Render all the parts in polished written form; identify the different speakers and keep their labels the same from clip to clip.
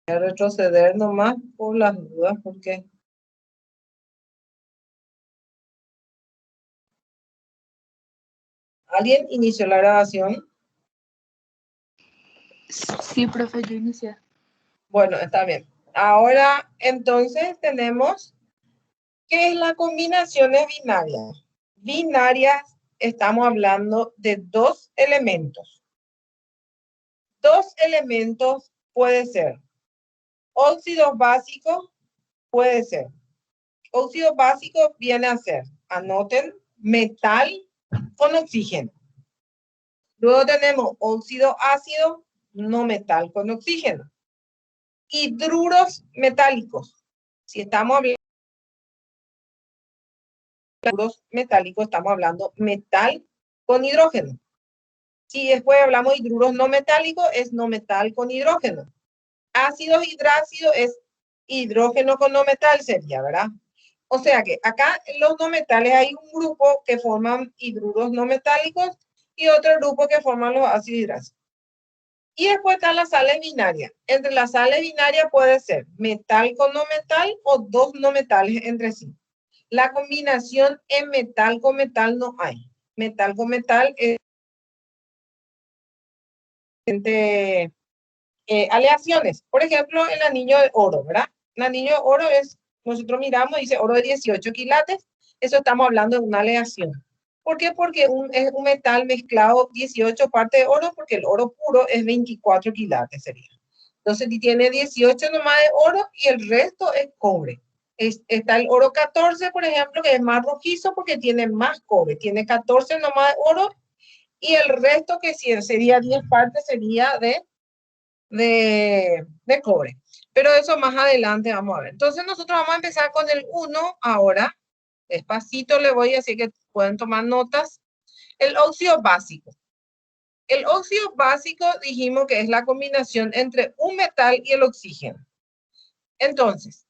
Speaker 1: Voy a retroceder nomás por las dudas, porque ¿alguien inició la grabación?
Speaker 2: Sí, profe, yo inicié.
Speaker 1: Bueno, está bien. Ahora, entonces, tenemos ¿qué es la combinaciones binarias? Binarias, estamos hablando de dos elementos. Dos elementos puede ser óxidos básicos, puede ser. Óxido básico viene a ser, anoten, metal con oxígeno. Luego tenemos óxido ácido, no metal con oxígeno. Hidruros metálicos. Si estamos hablando de hidruros metálicos, estamos hablando metal con hidrógeno. Si después hablamos de hidruros no metálicos, es no metal con hidrógeno. Ácidos hidrácidos es hidrógeno con no metal, sería, ¿verdad? O sea que acá en los no metales hay un grupo que forman hidruros no metálicos y otro grupo que forman los ácidos hidrácidos. Y después están las sales binarias. Entre las sales binarias puede ser metal con no metal o dos no metales entre sí. La combinación en metal con metal no hay. Metal con metal es aleaciones. Por ejemplo, el anillo de oro, ¿verdad? El anillo de oro es, nosotros miramos, dice oro de 18 quilates. Eso estamos hablando de una aleación. ¿Por qué? Porque es un metal mezclado 18 partes de oro, porque el oro puro es 24 quilates, sería. Entonces, tiene 18 nomás de oro y el resto es cobre. Está el oro 14, por ejemplo, que es más rojizo porque tiene más cobre. Tiene 14 nomás de oro y el resto, que sería 10 partes, sería de cobre. Pero eso más adelante vamos a ver. Entonces, nosotros vamos a empezar con el 1 ahora. Despacito le voy, así que pueden tomar notas. El óxido básico. El óxido básico dijimos que es la combinación entre un metal y el oxígeno. Entonces,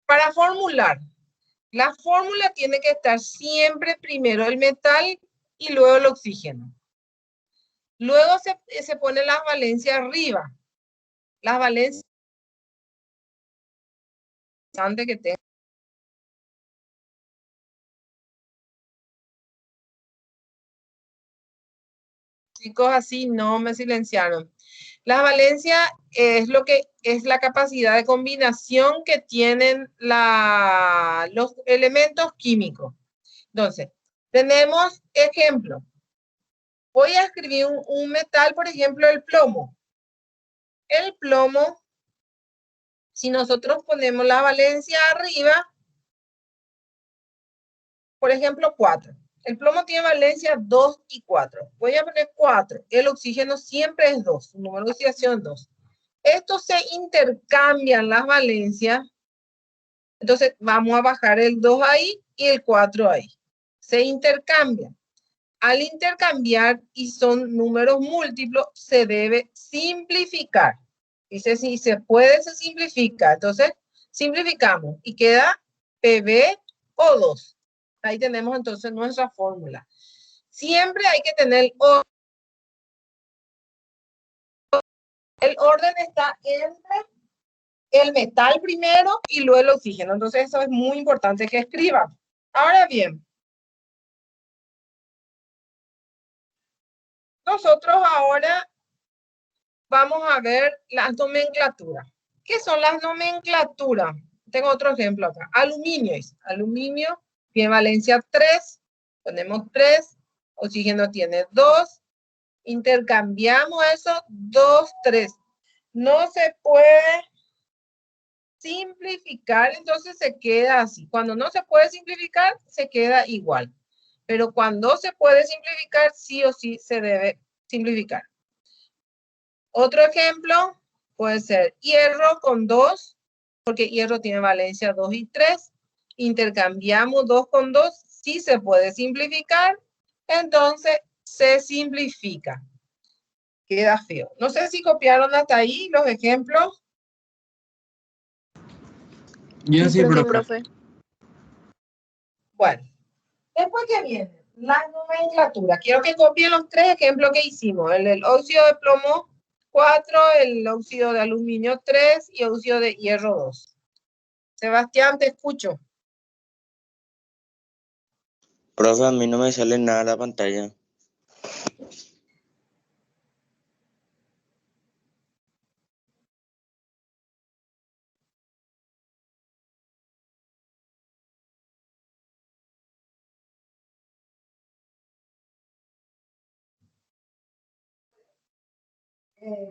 Speaker 1: para formular, la fórmula tiene que estar siempre primero el metal y luego el oxígeno. Luego se pone las valencias arriba. Las valencias que tengo. Chicos, así no me silenciaron. La valencia es lo que es la capacidad de combinación que tienen los elementos químicos. Entonces, tenemos ejemplo. Voy a escribir un metal, por ejemplo, el plomo. El plomo, si nosotros ponemos la valencia arriba, por ejemplo, 4. El plomo tiene valencia 2 y 4. Voy a poner 4. El oxígeno siempre es 2. Su número de oxidación 2. Estos se intercambian las valencias. Entonces, vamos a bajar el 2 ahí y el 4 ahí. Se intercambian. Al intercambiar y son números múltiplos, se debe simplificar. Dice, si se puede, se simplifica. Entonces, simplificamos y queda PbO2. Ahí tenemos entonces nuestra fórmula. Siempre hay que tener el orden está entre el metal primero y luego el oxígeno. Entonces, eso es muy importante que escriban. Ahora bien, nosotros ahora vamos a ver las nomenclaturas. ¿Qué son las nomenclaturas? Tengo otro ejemplo acá. Aluminio es. Aluminio tiene valencia 3. Ponemos 3. Oxígeno tiene 2. Intercambiamos eso. 2, 3. No se puede simplificar, entonces se queda así. Cuando no se puede simplificar, se queda igual. Pero cuando se puede simplificar, sí o sí se debe simplificar. Otro ejemplo puede ser hierro con 2, porque hierro tiene valencia 2 y 3. Intercambiamos 2 con 2, sí se puede simplificar, entonces se simplifica. Queda feo. No sé si copiaron hasta ahí los ejemplos.
Speaker 3: Yo sí, profe.
Speaker 1: Bueno, después que viene la nomenclatura. Quiero que copien los 3 ejemplos que hicimos. El del óxido de plomo 4, el óxido de aluminio 3 y óxido de hierro 2. Sebastián, te escucho.
Speaker 3: Profe, a mí no me sale nada en la pantalla.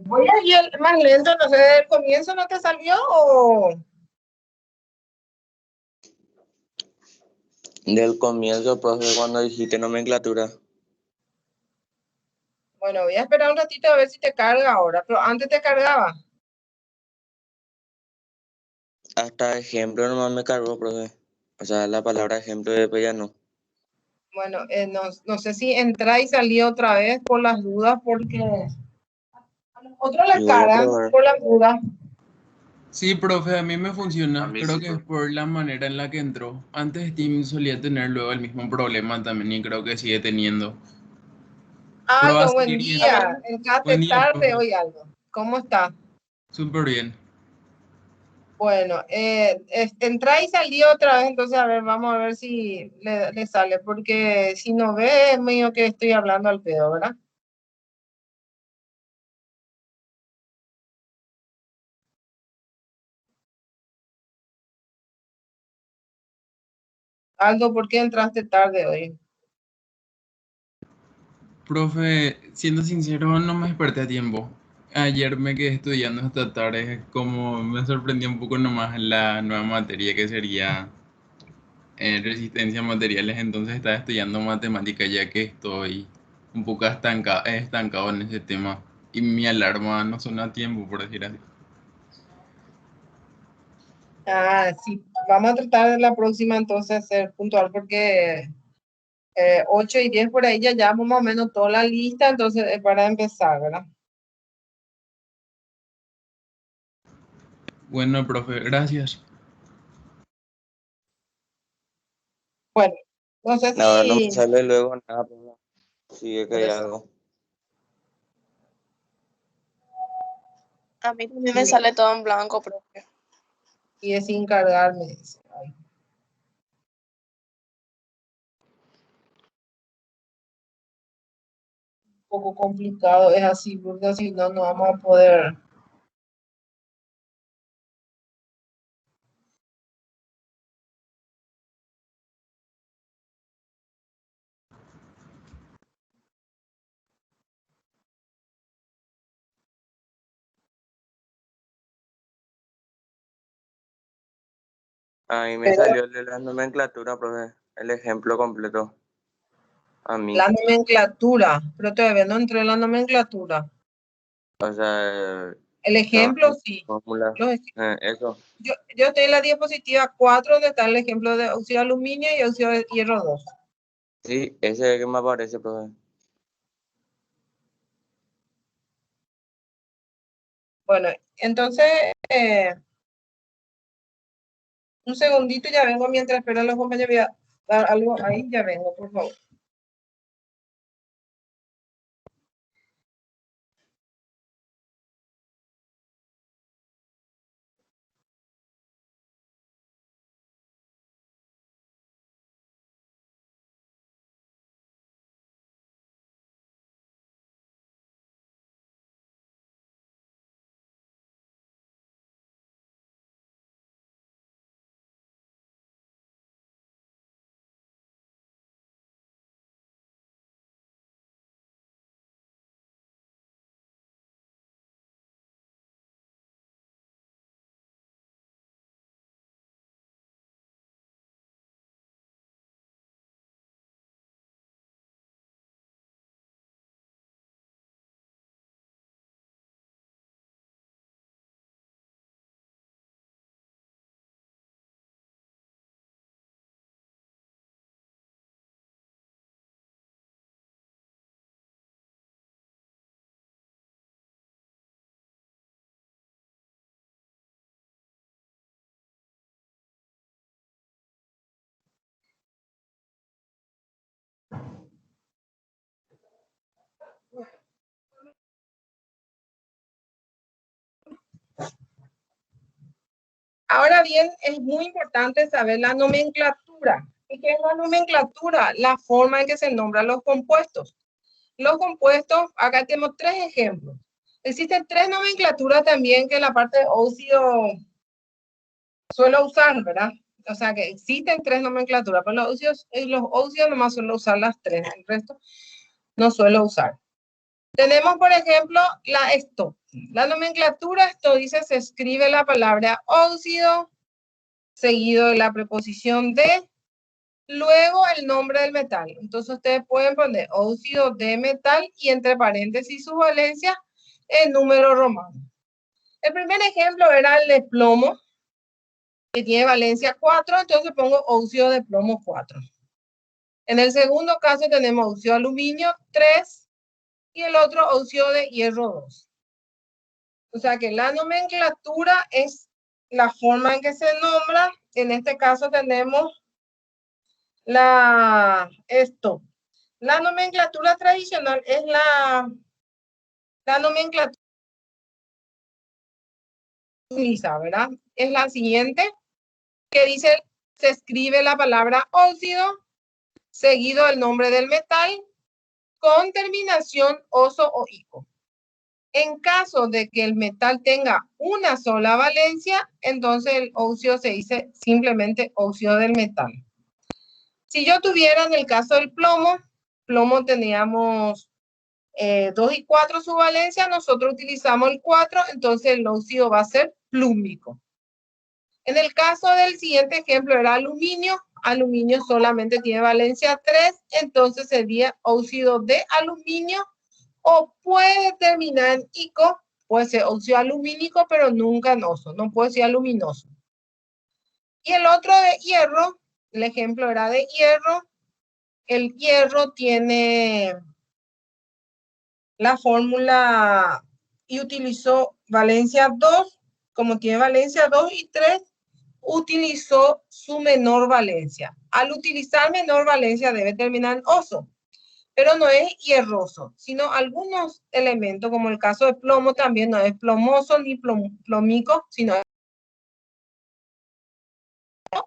Speaker 1: Voy a ir más lento, no sé, ¿del comienzo no te salió o...?
Speaker 3: Del comienzo, profe, cuando dijiste nomenclatura.
Speaker 1: Bueno, voy a esperar un ratito a ver si te carga ahora, pero antes te cargaba.
Speaker 3: Hasta ejemplo nomás me cargó, profe. O sea, la palabra ejemplo después ya no.
Speaker 1: Bueno, no sé si entra y salió otra vez por las dudas, porque a los otros
Speaker 3: Y
Speaker 1: le
Speaker 3: voy a
Speaker 1: cargan
Speaker 3: probar.
Speaker 1: por las dudas.
Speaker 4: Sí, profe, a mí me
Speaker 3: A
Speaker 4: funciona.
Speaker 3: mí
Speaker 4: Creo
Speaker 3: sí,
Speaker 4: que es
Speaker 3: profe.
Speaker 4: por la manera en la que entró. Antes Steam solía tener luego el mismo problema también y creo que sigue teniendo. Pero va a
Speaker 1: Aldo, buen
Speaker 4: seguir bien.
Speaker 1: día. Entraste
Speaker 4: Buen día,
Speaker 1: tarde
Speaker 4: profe.
Speaker 1: hoy, Aldo. ¿Cómo está?
Speaker 4: Súper bien.
Speaker 1: Bueno, entra y salió otra vez, entonces a ver, vamos a ver si le sale, porque si no ve, es medio que estoy hablando al pedo, ¿verdad? Aldo, ¿por qué entraste tarde hoy?
Speaker 4: Profe, siendo sincero, no me desperté a tiempo. Ayer me quedé estudiando esta tarde, como me sorprendió un poco nomás la nueva materia que sería resistencia a materiales, entonces estaba estudiando matemática ya que estoy un poco estancado en ese tema y mi alarma no suena a tiempo, por decir así.
Speaker 1: Ah, sí, vamos a tratar de la próxima entonces ser puntual, porque 8 y 10 por ahí ya llevamos más o menos toda la lista, entonces es para empezar, ¿verdad?
Speaker 4: Bueno, profe, gracias.
Speaker 1: Bueno, no sé
Speaker 3: Ahora no me
Speaker 1: si...
Speaker 3: sale luego nada, profe. Sigue que
Speaker 1: Por
Speaker 3: hay
Speaker 1: eso,
Speaker 3: algo.
Speaker 2: A mí también me
Speaker 1: sí,
Speaker 2: sale todo en blanco, profe.
Speaker 1: y es sin cargarme, dice. Ay, un poco complicado, es así, porque si no, no vamos a poder...
Speaker 3: A mí me
Speaker 1: Pero
Speaker 3: salió el de la nomenclatura, profe. El ejemplo completo. A mí.
Speaker 1: la nomenclatura, pero todavía no entré en la nomenclatura.
Speaker 3: O sea,
Speaker 1: El
Speaker 3: no,
Speaker 1: ejemplo, sí.
Speaker 3: fórmula.
Speaker 1: Los
Speaker 3: Eso.
Speaker 1: yo estoy en la diapositiva 4, donde está el ejemplo de óxido de aluminio y óxido de hierro 2.
Speaker 3: Sí, ese es el que me aparece, profe.
Speaker 1: Bueno, entonces, un segundito, ya vengo mientras esperan los compañeros. Voy a dar algo ahí, ya vengo, por favor. Ahora bien, es muy importante saber la nomenclatura. ¿Y qué es la nomenclatura? La forma en que se nombran los compuestos. Los compuestos, acá tenemos 3 ejemplos. Existen 3 nomenclaturas también que la parte de óxido suelo usar, ¿verdad? O sea que existen 3 nomenclaturas, pero los óxidos nomás suelo usar las 3, el resto no suelo usar. Tenemos, por ejemplo, la nomenclatura, esto dice, se escribe la palabra óxido, seguido de la preposición de, luego el nombre del metal. Entonces ustedes pueden poner óxido de metal y entre paréntesis su valencia en número romano. El primer ejemplo era el de plomo, que tiene valencia 4, entonces pongo óxido de plomo 4. En el segundo caso tenemos óxido de aluminio 3 y el otro óxido de hierro 2. O sea que la nomenclatura es la forma en que se nombra. En este caso tenemos la nomenclatura tradicional es la nomenclatura utiliza, ¿verdad? Es la siguiente, que dice, se escribe la palabra óxido, seguido del nombre del metal, con terminación oso o ico. En caso de que el metal tenga una sola valencia, entonces el óxido se dice simplemente óxido del metal. Si yo tuviera en el caso del plomo teníamos 2 y 4 su valencia, nosotros utilizamos el 4, entonces el óxido va a ser plúmico. En el caso del siguiente ejemplo era aluminio solamente tiene valencia 3, entonces sería óxido de aluminio, o puede terminar en ico, puede ser óxido alumínico, pero nunca en oso, no puede ser aluminoso. Y el otro de hierro, el ejemplo era de hierro, el hierro tiene la fórmula y utilizó valencia 2, como tiene valencia 2 y 3, utilizó su menor valencia. Al utilizar menor valencia debe terminar en oso, pero no es hierroso, sino algunos elementos, como el caso de plomo, también no es plomoso ni plómico, sino es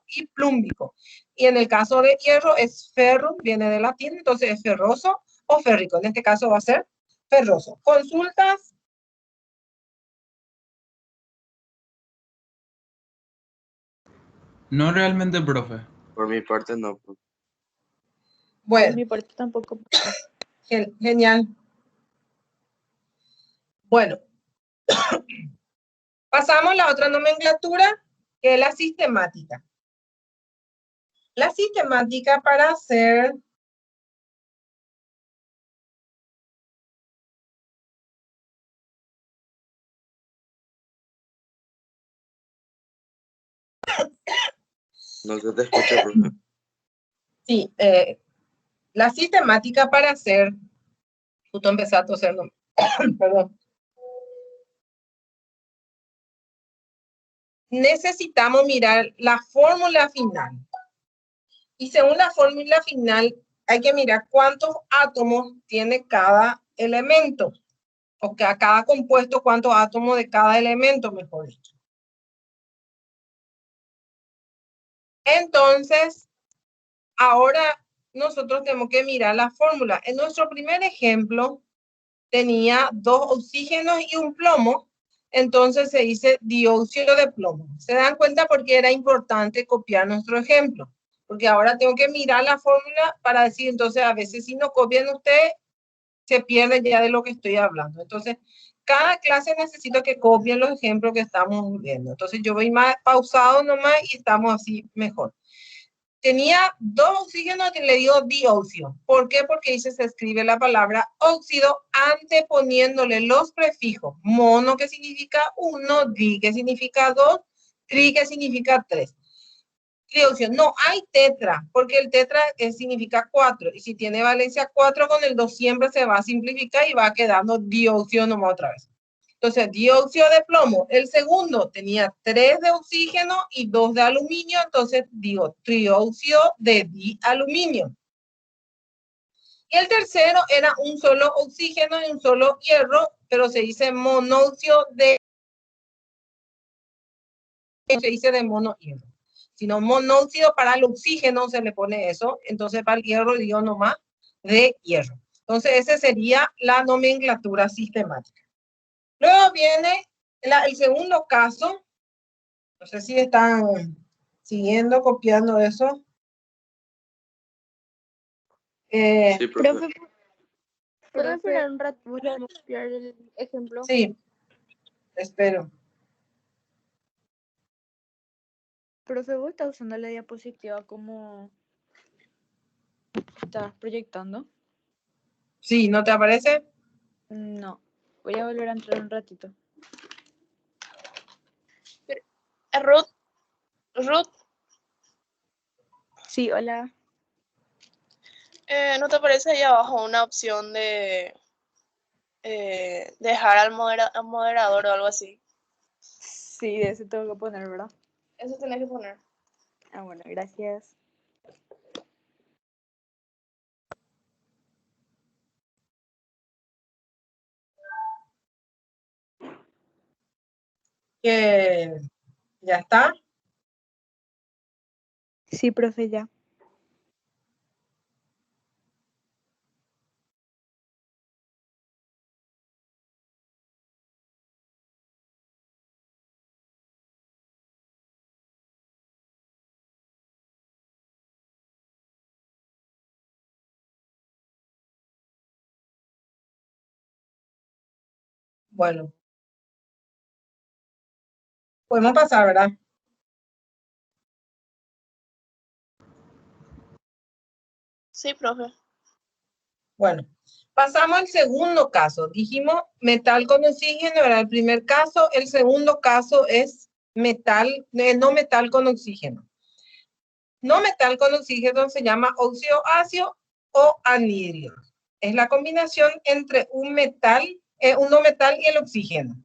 Speaker 1: y plúmbico. Y en el caso de hierro es ferro, viene de latín, entonces es ferroso o férrico. En este caso va a ser ferroso. ¿Consultas?
Speaker 4: No realmente, profe.
Speaker 3: Por mi parte no.
Speaker 2: Por
Speaker 1: Bueno,
Speaker 2: mi parte tampoco.
Speaker 1: genial. Bueno, pasamos a la otra nomenclatura, que es la sistemática. La sistemática para hacer
Speaker 3: No se te escucha, profe.
Speaker 1: sí, la sistemática para hacer, justo empecé a toser, no, perdón. Necesitamos mirar la fórmula final. Y según la fórmula final, hay que mirar cuántos átomos tiene cada elemento. O que a cada compuesto, cuántos átomos de cada elemento, mejor dicho. Entonces, ahora nosotros tenemos que mirar la fórmula. En nuestro primer ejemplo, tenía 2 oxígenos y un plomo, entonces se dice dióxido de plomo. ¿Se dan cuenta por qué era importante copiar nuestro ejemplo? Porque ahora tengo que mirar la fórmula para decir, entonces a veces si no copian ustedes, se pierde ya de lo que estoy hablando. Entonces, cada clase necesito que copien los ejemplos que estamos viendo. Entonces yo voy más pausado nomás y estamos así mejor. Tenía 2 oxígenos y le digo dióxido. ¿Por qué? Porque dice se escribe la palabra óxido anteponiéndole los prefijos. Mono, que significa 1, di, que significa 2, tri, que significa 3. Dióxido. No hay tetra, porque el tetra significa 4. Y si tiene valencia 4, con el 2 siempre se va a simplificar y va quedando dióxido nomás otra vez. Entonces, dióxido de plomo. El segundo tenía 3 de oxígeno y 2 de aluminio. Entonces, digo, trióxido de dialuminio. Y el tercero era un solo oxígeno y un solo hierro, pero se dice monóxido de se dice de monohidro. Si no, monóxido para el oxígeno se le pone eso, entonces para el hierro digo nomás de hierro. Entonces esa sería la nomenclatura sistemática. Luego viene el segundo caso. No sé si están siguiendo, copiando eso.
Speaker 3: Sí, profe.
Speaker 5: Profe, ¿puedo esperar un rato? Voy a copiar el ejemplo.
Speaker 1: Sí, espero.
Speaker 5: Profe, ¿vos estás usando la diapositiva como estás proyectando?
Speaker 1: Sí, ¿no te aparece?
Speaker 5: No. Voy a volver a entrar un ratito.
Speaker 2: Ruth,
Speaker 5: Sí, hola.
Speaker 2: ¿no te aparece ahí abajo una opción de dejar al moderador o algo así?
Speaker 5: Sí, de ese tengo que poner, ¿verdad?
Speaker 2: Eso tenés que poner.
Speaker 5: Ah, bueno, gracias.
Speaker 1: Que ya está.
Speaker 5: Sí, profe, ya.
Speaker 1: Bueno. Podemos pasar, ¿verdad?
Speaker 2: Sí, profe.
Speaker 1: Bueno, pasamos al segundo caso. Dijimos metal con oxígeno, era el primer caso. El segundo caso es metal, no metal con oxígeno. No metal con oxígeno se llama óxido ácido o anhidro. Es la combinación entre un no metal y el oxígeno.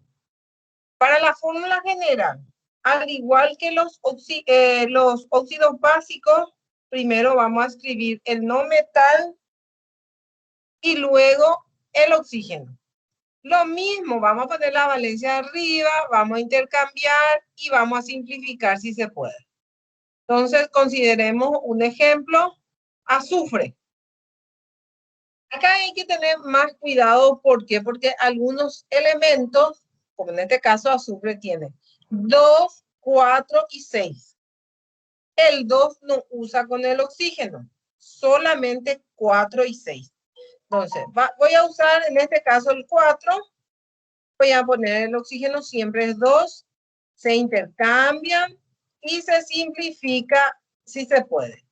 Speaker 1: Para la fórmula general, al igual que los óxidos básicos, primero vamos a escribir el no metal y luego el oxígeno. Lo mismo, vamos a poner la valencia arriba, vamos a intercambiar y vamos a simplificar si se puede. Entonces, consideremos un ejemplo, azufre. Acá hay que tener más cuidado, ¿por qué? Porque algunos elementos, como en este caso azufre, tiene 2, 4 y 6. El 2 no usa con el oxígeno, solamente 4 y 6. Entonces, voy a usar en este caso el 4, voy a poner el oxígeno, siempre es 2, se intercambian y se simplifica si se puede.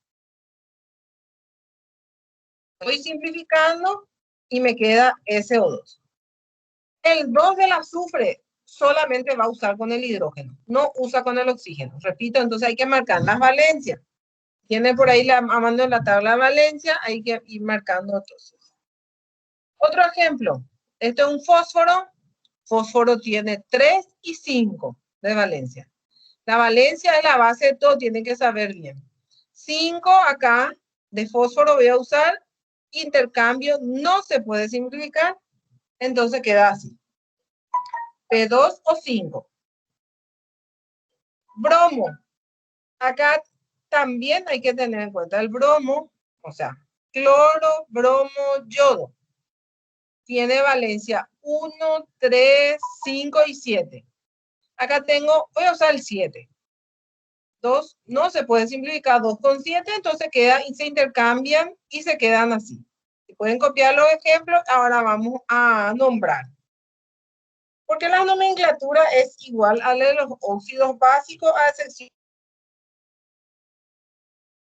Speaker 1: Estoy simplificando y me queda SO2. El 2 del azufre solamente va a usar con el hidrógeno, no usa con el oxígeno. Repito, entonces hay que marcar las valencias. Tiene por ahí a mano en la tabla de valencia, hay que ir marcando entonces. Otro ejemplo, este es un fósforo. Fósforo tiene 3 y 5 de valencia. La valencia es la base de todo, tienen que saber bien. 5 acá de fósforo voy a usar, intercambio no se puede simplificar, entonces queda así. P2 o 5. Bromo. Acá también hay que tener en cuenta el bromo, o sea, cloro, bromo, yodo. Tiene valencia 1, 3, 5 y 7. Acá tengo, voy a usar el 7. 2, no se puede simplificar 2 con 7, entonces queda y se intercambian y se quedan así. Si pueden copiar los ejemplos, ahora vamos a nombrar. Porque la nomenclatura es igual a la de los óxidos básicos, a excepción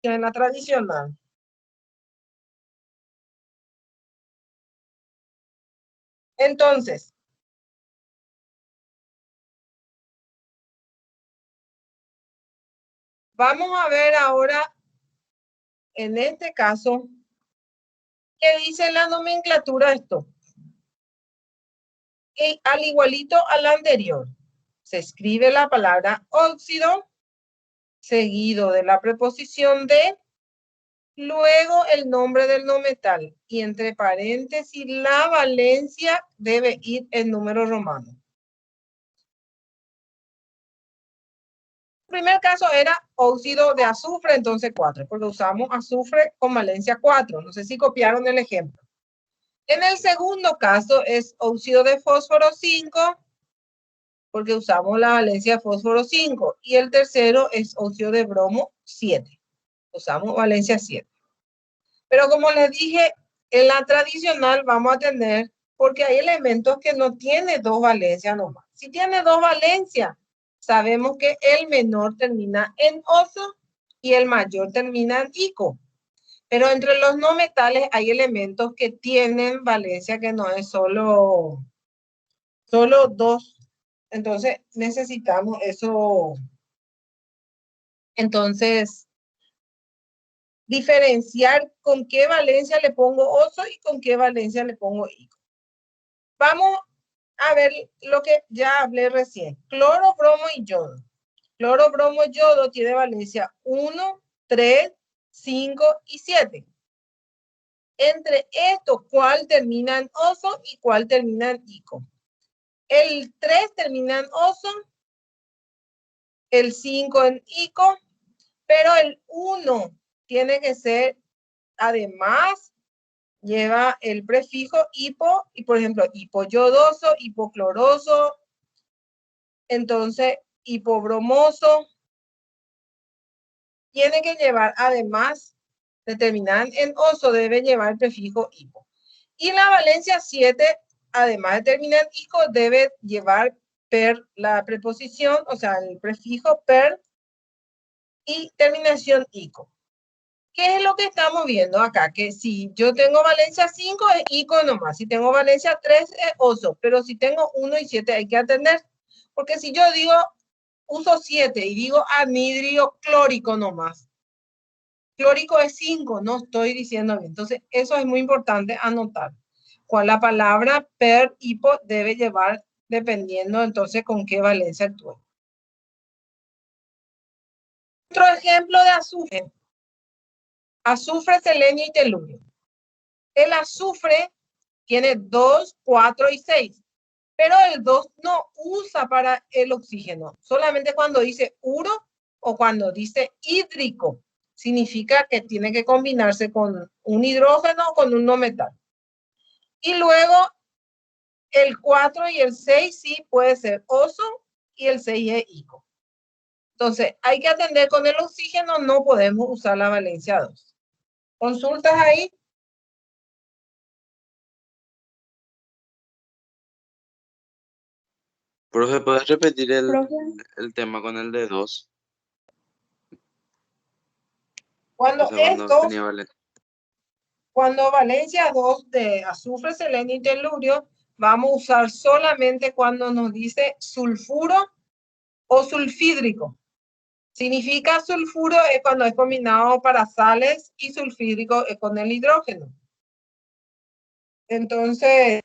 Speaker 1: de la tradicional. Entonces, vamos a ver ahora, en este caso, ¿qué dice la nomenclatura esto? Y al igualito al anterior, se escribe la palabra óxido, seguido de la preposición de, luego el nombre del no metal, y entre paréntesis la valencia debe ir en número romano. primer caso era óxido de azufre, entonces 4, porque usamos azufre con valencia 4. No sé si copiaron el ejemplo. En el segundo caso es óxido de fósforo 5, porque usamos la valencia de fósforo 5. Y el tercero es óxido de bromo 7. Usamos valencia 7. Pero como les dije, en la tradicional vamos a tener, porque hay elementos que no tienen dos valencias nomás. Si tiene dos valencias, sabemos que el menor termina en oso y el mayor termina en ico. Pero entre los no metales hay elementos que tienen valencia que no es solo dos. Entonces necesitamos eso. Entonces, diferenciar con qué valencia le pongo oso y con qué valencia le pongo ico. Vamos a ver lo que ya hablé recién. Cloro, bromo y yodo. Cloro, bromo y yodo tiene valencia 1, 3, 5 y 7. Entre estos, ¿cuál termina en oso y cuál termina en ico? El 3 termina en oso, el 5 en ico, pero el 1 tiene que ser, además, lleva el prefijo hipo, y por ejemplo, hipoyodoso, hipocloroso, entonces hipobromoso, tiene que llevar, además de terminar en oso, debe llevar el prefijo hipo. Y la valencia 7, además de terminar en ico, debe llevar per la preposición, o sea, el prefijo per y terminación ico. ¿Qué es lo que estamos viendo acá? Que si yo tengo valencia 5 es ico nomás, si tengo valencia 3 es oso, pero si tengo 1 y 7 hay que atender, porque si yo digo, uso 7 y digo anhidrio clórico nomás, clórico es 5, no estoy diciendo bien. Entonces, eso es muy importante anotar. Cuál la palabra per hipo debe llevar dependiendo entonces con qué valencia actúe. Otro ejemplo de azufre. Azufre, selenio y telurio. El azufre tiene 2, 4 y 6. Pero el 2 no usa para el oxígeno. Solamente cuando dice uro o cuando dice hídrico. Significa que tiene que combinarse con un hidrógeno o con un no metal. Y luego el 4 y el 6 sí puede ser oso y el 6 es ico. Entonces, hay que atender con el oxígeno, no podemos usar la valencia 2. ¿Consultas ahí?
Speaker 3: Profe, ¿puedes repetir
Speaker 5: Profe,
Speaker 3: el tema con el de 2?
Speaker 1: Cuando
Speaker 3: O sea,
Speaker 1: es
Speaker 3: cuando
Speaker 1: 2,
Speaker 3: tenía valencia.
Speaker 1: cuando valencia 2 de azufre, selenio y telurio, vamos a usar solamente cuando nos dice sulfuro o sulfídrico. Significa sulfuro es cuando es combinado para sales y sulfídrico es con el hidrógeno. Entonces,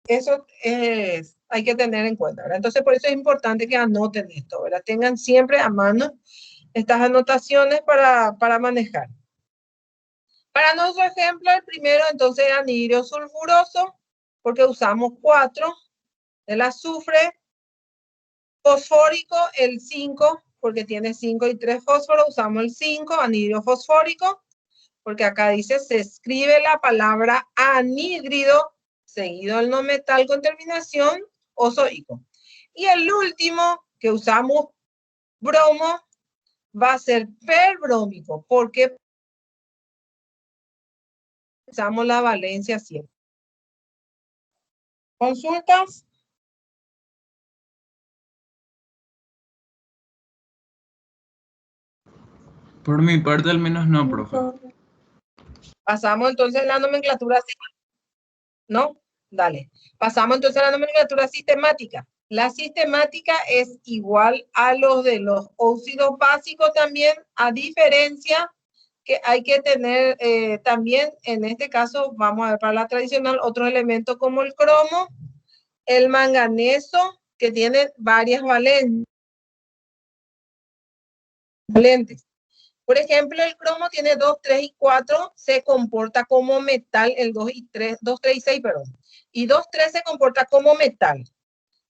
Speaker 1: eso hay que tener en cuenta, ¿verdad? Entonces, por eso es importante que anoten esto, ¿verdad? Tengan siempre a mano estas anotaciones para manejar. Para nuestro ejemplo, el primero entonces era anhidrio sulfuroso, porque usamos 4 del azufre. Fosfórico, el 5, porque tiene 5 y 3 fósforos, usamos el 5, anhidrio fosfórico, porque acá dice, se escribe la palabra anhídrido, seguido el no metal con terminación osoico. Y el último, que usamos bromo, va a ser perbrómico, porque usamos la valencia 7. ¿Consultas?
Speaker 4: Por mi parte, al menos no, profe.
Speaker 1: Pasamos entonces a la nomenclatura. ¿No? Dale. Pasamos entonces a la nomenclatura sistemática. La sistemática es igual a los de los óxidos básicos también, a diferencia que hay que tener también, en este caso, vamos a ver para la tradicional, otros elementos como el cromo, el manganeso, que tiene varias valentes. Por ejemplo, el cromo tiene 2, 3 y 4, se comporta como metal, el 2 y 3, 2, 3 y 6, perdón. Y 2, 3 se comporta como metal.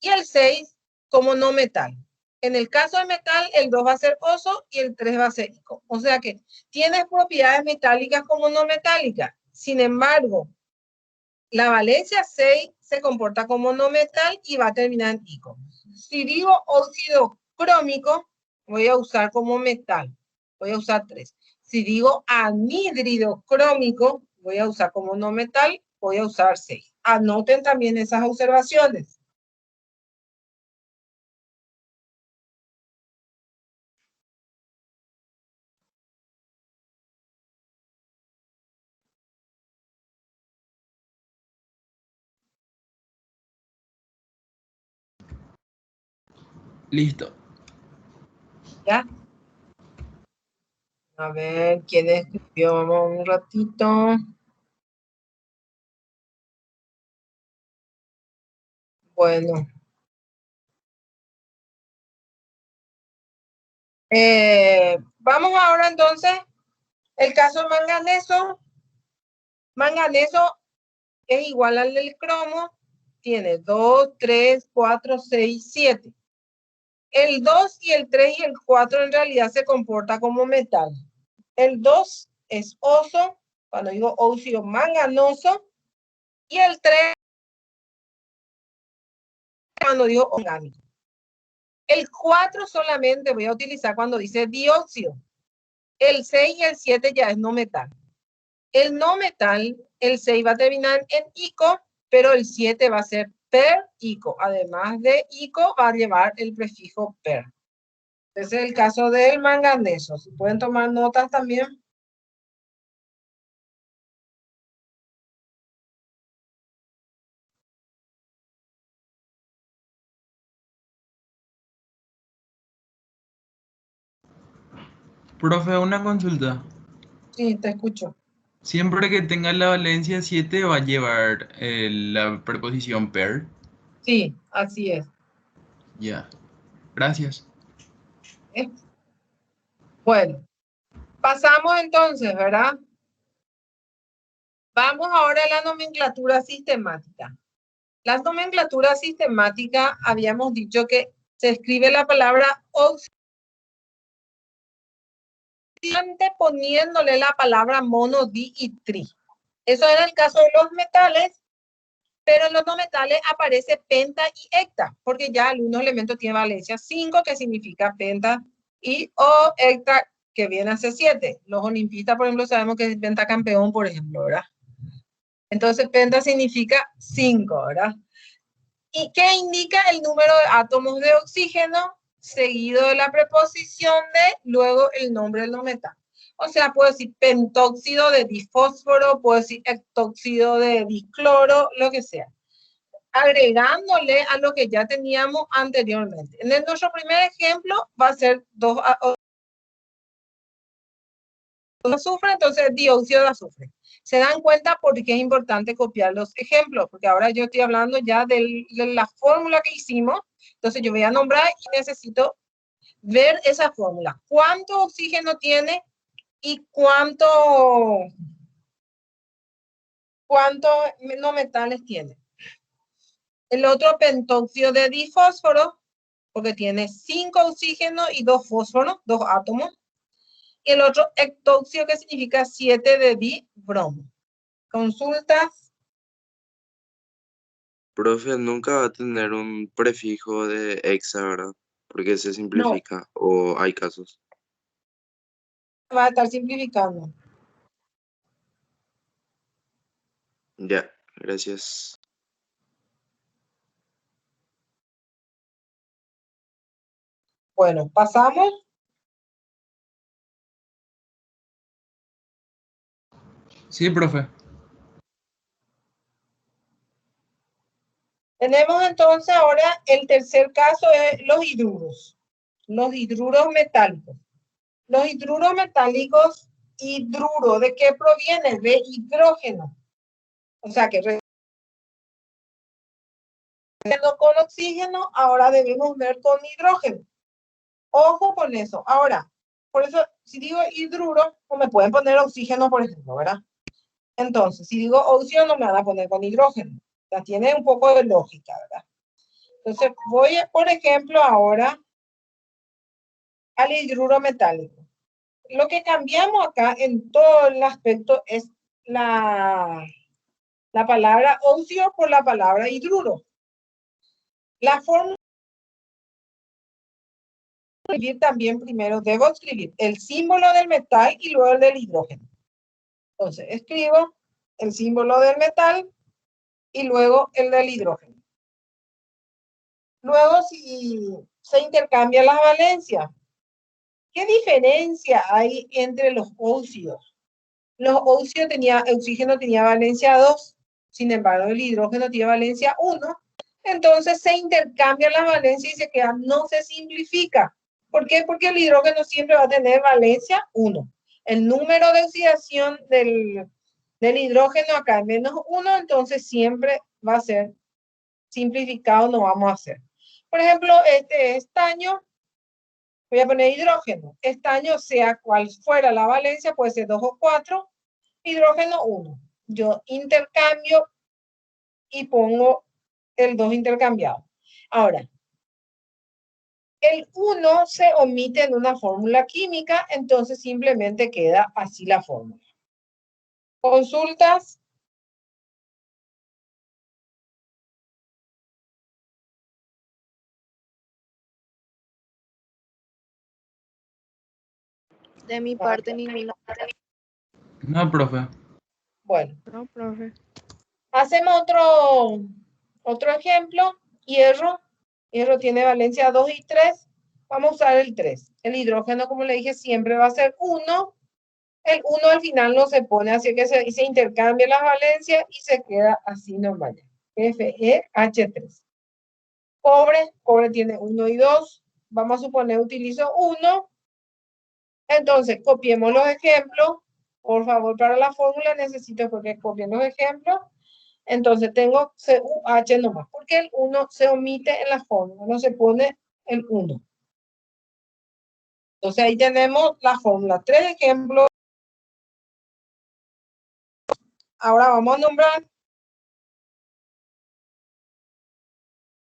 Speaker 1: Y el 6 como no metal. En el caso de metal, el 2 va a ser oso y el 3 va a ser ico. O sea que tienes propiedades metálicas como no metálicas. Sin embargo, la valencia 6 se comporta como no metal y va a terminar en ico. Si digo óxido crómico, voy a usar como metal. Voy a usar 3. Si digo anhídrido crómico, voy a usar como no metal, voy a usar 6. Anoten también esas observaciones.
Speaker 4: Listo.
Speaker 1: ¿Ya? A ver, ¿quién escribió? Vamos un ratito. Bueno. Vamos ahora entonces, el caso manganeso. Manganeso es igual al del cromo. Tiene 2, 3, 4, 6, 7. El 2 y el 3 y el 4 en realidad se comporta como metal. El 2 es oso, cuando digo óxido manganoso, y el 3 cuando digo orgánico. El 4 solamente voy a utilizar cuando dice dióxido. El 6 y el 7 ya es no metal. El no metal, el 6 va a terminar en ico, pero el 7 va a ser per-ico. Además de ico, va a llevar el prefijo per. Ese es el caso del manganeso. Si pueden tomar notas también.
Speaker 4: Profe, una consulta.
Speaker 1: Sí, te escucho.
Speaker 4: Siempre que tenga la valencia 7 va a llevar la preposición per.
Speaker 1: Sí, así es.
Speaker 4: Ya. Gracias.
Speaker 1: ¿Eh? Bueno, pasamos entonces, ¿verdad? Vamos ahora a la nomenclatura sistemática. La nomenclatura sistemática, habíamos dicho que se escribe la palabra oxidante poniéndole la palabra mono, di y tri. Eso era el caso de los metales, pero en los no metales aparece penta y hecta, porque ya algunos elementos tienen valencia 5, que significa penta, y o hecta, que viene a ser 7. Los olimpistas, por ejemplo, sabemos que es pentacampeón, por ejemplo, ¿verdad? Entonces, penta significa 5, ¿verdad? ¿Y qué indica el número de átomos de oxígeno? Seguido de la preposición de, luego el nombre del no metal. O sea, puedo decir pentóxido de difósforo, puedo decir hectóxido de dicloro, lo que sea. Agregándole a lo que ya teníamos anteriormente. En nuestro primer ejemplo va a ser 2 azufre, entonces dióxido de azufre. ¿Se dan cuenta por qué es importante copiar los ejemplos? Porque ahora yo estoy hablando ya de la fórmula que hicimos. Entonces yo voy a nombrar y necesito ver esa fórmula. ¿Cuánto oxígeno tiene y cuántos no metales tiene? El otro pentóxido de difósforo, porque tiene 5 oxígenos y 2 fósforos, 2 átomos. Y el otro hectóxido, que significa 7 de dibromo. ¿Consultas?
Speaker 3: Profe, nunca va a tener un prefijo de hexa, ¿verdad? Porque se
Speaker 1: No,
Speaker 3: simplifica o hay casos.
Speaker 1: va a estar simplificando.
Speaker 3: Ya, gracias.
Speaker 1: Bueno, pasamos.
Speaker 4: Sí, profe.
Speaker 1: Tenemos entonces ahora el tercer caso, es los hidruros. Los hidruros metálicos. Los hidruros metálicos, hidruro, ¿de qué proviene? De hidrógeno. O sea que con oxígeno, ahora debemos ver con hidrógeno. Ojo con eso. Ahora, por eso, si digo hidruro, no me pueden poner oxígeno, por ejemplo, ¿verdad? Entonces, si digo óxido, no me van a poner con hidrógeno. O sea, tiene un poco de lógica, ¿verdad? Entonces, voy, por ejemplo, ahora al hidruro metálico. Lo que cambiamos acá en todo el aspecto es la palabra óxido por la palabra hidruro. La fórmula escribir también primero, debo escribir el símbolo del metal y luego el del hidrógeno. Entonces, escribo el símbolo del metal y luego el del hidrógeno. Luego, si se intercambian las valencias, ¿qué diferencia hay entre los óxidos? Los óxidos el oxígeno tenía valencia 2, sin embargo el hidrógeno tiene valencia 1. Entonces se intercambian las valencias y se queda, no se simplifica. ¿Por qué? Porque el hidrógeno siempre va a tener valencia 1. El número de oxidación del hidrógeno acá es -1, entonces siempre va a ser simplificado, no vamos a hacer. Por ejemplo, este estaño, voy a poner hidrógeno. Estaño, sea cual fuera la valencia, puede ser 2 o 4, hidrógeno 1. Yo intercambio y pongo el 2 intercambiado. Ahora, el 1 se omite en una fórmula química, entonces simplemente queda así la fórmula. ¿Consultas?
Speaker 5: De mi parte, ninguna.
Speaker 4: No, profe.
Speaker 1: Bueno,
Speaker 5: No, profe.
Speaker 1: hacemos otro ejemplo. Hierro. Hierro tiene valencia 2 y 3. Vamos a usar el 3. El hidrógeno, como le dije, siempre va a ser 1. El 1 al final no se pone, así que se intercambian las valencias y se queda así normal. FeH3. Cobre tiene 1 y 2. Vamos a suponer utilizo 1. Entonces, copiemos los ejemplos. Por favor, para la fórmula necesito que copien los ejemplos. Entonces, tengo CuH nomás, porque el 1 se omite en la fórmula, no se pone el 1. Entonces, ahí tenemos la fórmula. 3 ejemplos. Ahora vamos a nombrar.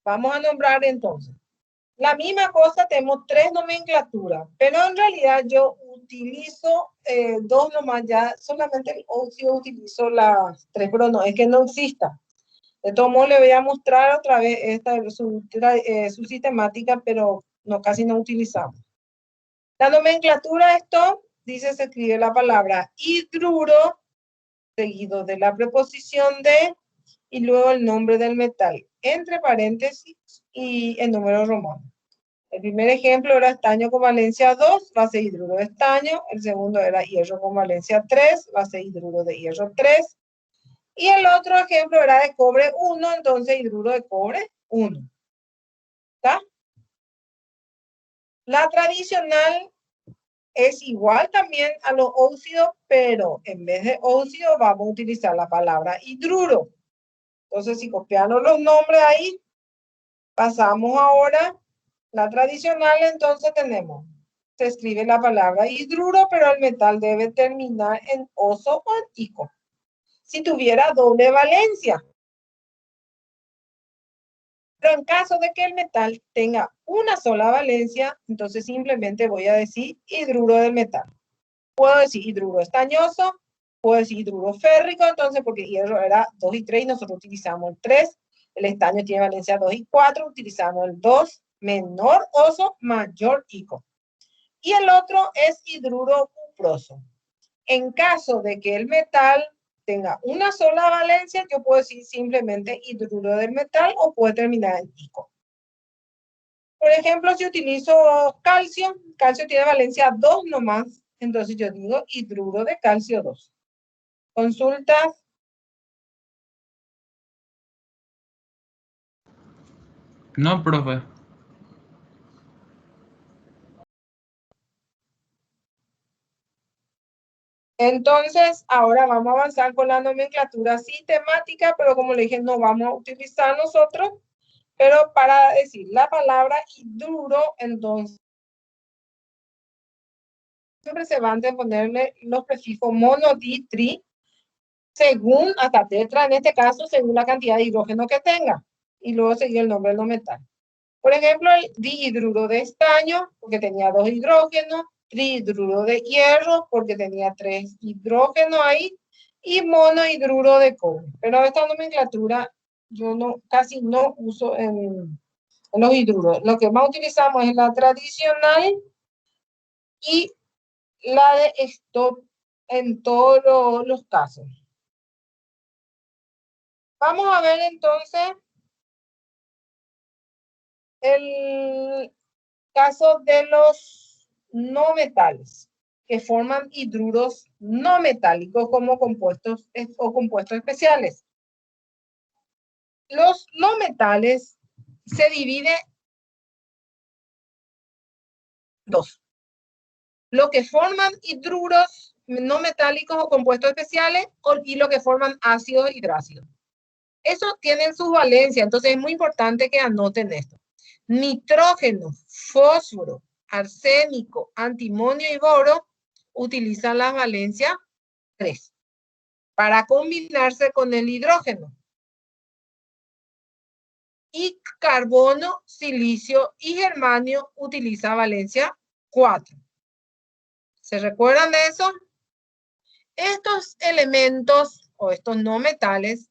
Speaker 1: Vamos a nombrar entonces. La misma cosa, tenemos 3 nomenclaturas, pero en realidad yo utilizo 2 nomás ya, solamente el óxido utilizo las 3, pero no, es que no exista. De todos modos le voy a mostrar otra vez su sistemática, pero no, casi no utilizamos. La nomenclatura, esto dice, se escribe la palabra hidruro, seguido de la preposición de, y luego el nombre del metal, entre paréntesis y el número romano. El primer ejemplo era estaño con valencia 2, base hidruro de estaño. El segundo era hierro con valencia 3, base hidruro de hierro 3. Y el otro ejemplo era de cobre 1, entonces hidruro de cobre 1. ¿Está? La tradicional es igual también a los óxidos, pero en vez de óxido vamos a utilizar la palabra hidruro. Entonces, si copiamos los nombres ahí, pasamos ahora la tradicional, entonces tenemos, se escribe la palabra hidruro, pero el metal debe terminar en oso o en ico. Si tuviera doble valencia. Pero en caso de que el metal tenga una sola valencia, entonces simplemente voy a decir hidruro del metal. Puedo decir hidruro estañoso, puedo decir hidruro férrico, entonces porque hierro era 2 y 3 y nosotros utilizamos el 3. El estaño tiene valencia 2 y 4, utilizamos el 2, menor oso, mayor ico. Y el otro es hidruro cuproso. En caso de que el metal tenga una sola valencia, yo puedo decir simplemente hidruro del metal o puede terminar en ico. Por ejemplo, si utilizo calcio, calcio tiene valencia 2 nomás, entonces yo digo hidruro de calcio 2. ¿Consultas?
Speaker 4: No, profe.
Speaker 1: Entonces, ahora vamos a avanzar con la nomenclatura sistemática, pero como le dije, no vamos a utilizar nosotros, pero para decir la palabra hidruro, entonces, siempre se van a ponerle los prefijos mono, di, tri, según, hasta tetra en este caso, según la cantidad de hidrógeno que tenga. y luego seguía el nombre del no metal. Por ejemplo, el dihidruro de estaño, porque tenía 2 hidrógenos, trihidruro de hierro, porque tenía 3 hidrógenos ahí, y monohidruro de cobre. Pero esta nomenclatura yo casi no uso en los hidruros. Lo que más utilizamos es la tradicional y la de stop en todos los casos. Vamos a ver entonces el caso de los no metales, que forman hidruros no metálicos como compuestos o compuestos especiales. Los no metales se dividen en dos. Lo que forman hidruros no metálicos o compuestos especiales y lo que forman ácidos hidrácidos. Eso tienen sus valencias, entonces es muy importante que anoten esto. Nitrógeno, fósforo, arsénico, antimonio y boro utilizan la valencia 3 para combinarse con el hidrógeno. Y carbono, silicio y germanio utiliza valencia 4. ¿Se recuerdan de eso? Estos elementos o estos no metales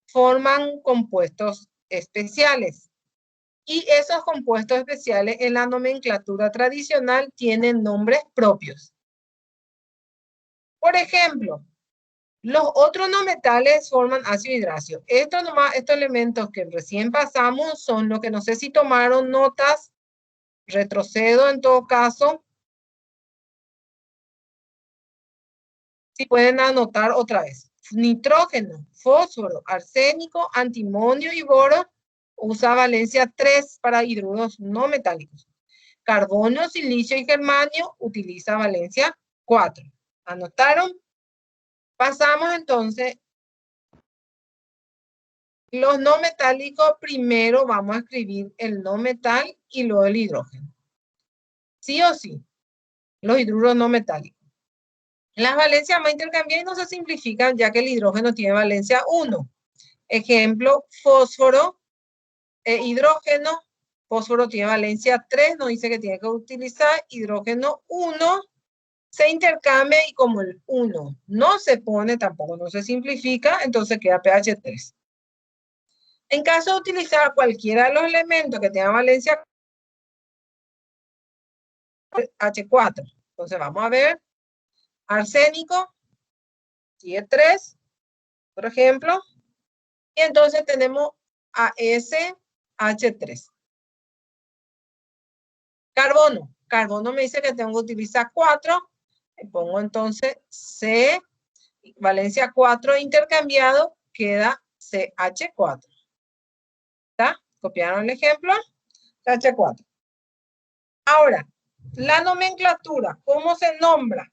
Speaker 1: forman compuestos especiales. Y esos compuestos especiales en la nomenclatura tradicional tienen nombres propios. Por ejemplo, los otros no metales forman ácido hidrácido. Estos elementos que recién pasamos son los que no sé si tomaron notas. Retrocedo en todo caso. Si pueden anotar otra vez. Nitrógeno, fósforo, arsénico, antimonio y boro usa valencia 3 para hidruros no metálicos. Carbono, silicio y germanio utiliza valencia 4. ¿Anotaron? Pasamos entonces. Los no metálicos, primero vamos a escribir el no metal y luego el hidrógeno. Sí o sí, los hidruros no metálicos. Las valencias más intercambiadas no se simplifican ya que el hidrógeno tiene valencia 1. Ejemplo, fósforo, hidrógeno, fósforo tiene valencia 3, nos dice que tiene que utilizar hidrógeno 1, se intercambia y como el 1 no se pone, tampoco no se simplifica, entonces queda pH 3. En caso de utilizar cualquiera de los elementos que tenga valencia H4, entonces vamos a ver, arsénico, tiene 3, por ejemplo, y entonces tenemos AsH3. Carbono me dice que tengo que utilizar 4, le pongo entonces C, valencia 4 intercambiado, queda CH4. ¿Está? ¿Copiaron el ejemplo? CH4. Ahora, la nomenclatura, ¿cómo se nombra?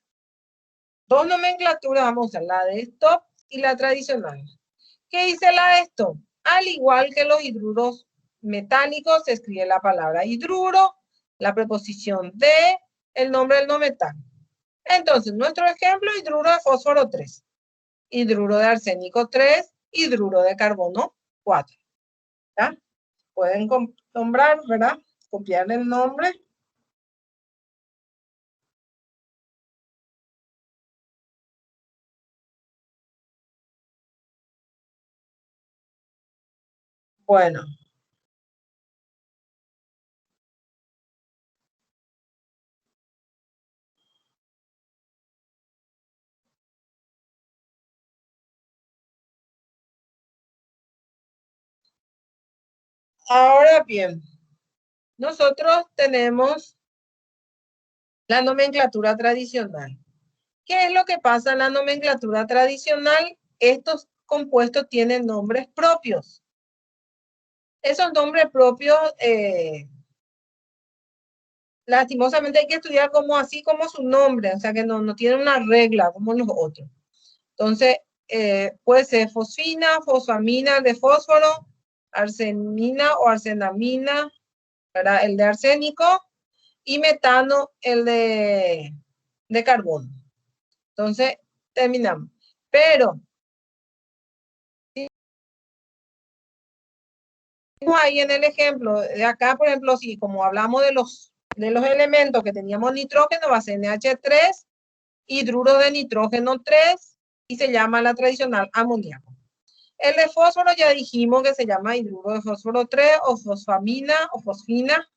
Speaker 1: Dos nomenclaturas vamos a usar, la de stop y la tradicional. ¿Qué dice la de stop? Al igual que los hidruros metálicos, se escribe la palabra hidruro, la preposición de, el nombre del no metal. Entonces, nuestro ejemplo, hidruro de fósforo 3, hidruro de arsénico 3, hidruro de carbono 4. ¿Ya? Pueden nombrar, ¿verdad? Copiar el nombre. Bueno. Ahora bien, nosotros tenemos la nomenclatura tradicional. ¿Qué es lo que pasa en la nomenclatura tradicional? Estos compuestos tienen nombres propios. Esos nombres propios, lastimosamente hay que estudiar como así como su nombre, o sea que no tiene una regla como los otros. Entonces, puede ser fosfina, fosfamina de fósforo, arsenina o arsenamina, ¿verdad? El de arsénico, y metano, el de carbono. Entonces, terminamos. Pero Ahí en el ejemplo, de acá, por ejemplo, si como hablamos de los elementos que teníamos nitrógeno, va a ser NH3, hidruro de nitrógeno 3, y se llama la tradicional amoníaco. El de fósforo ya dijimos que se llama hidruro de fósforo 3, o fosfamina, o fosfina.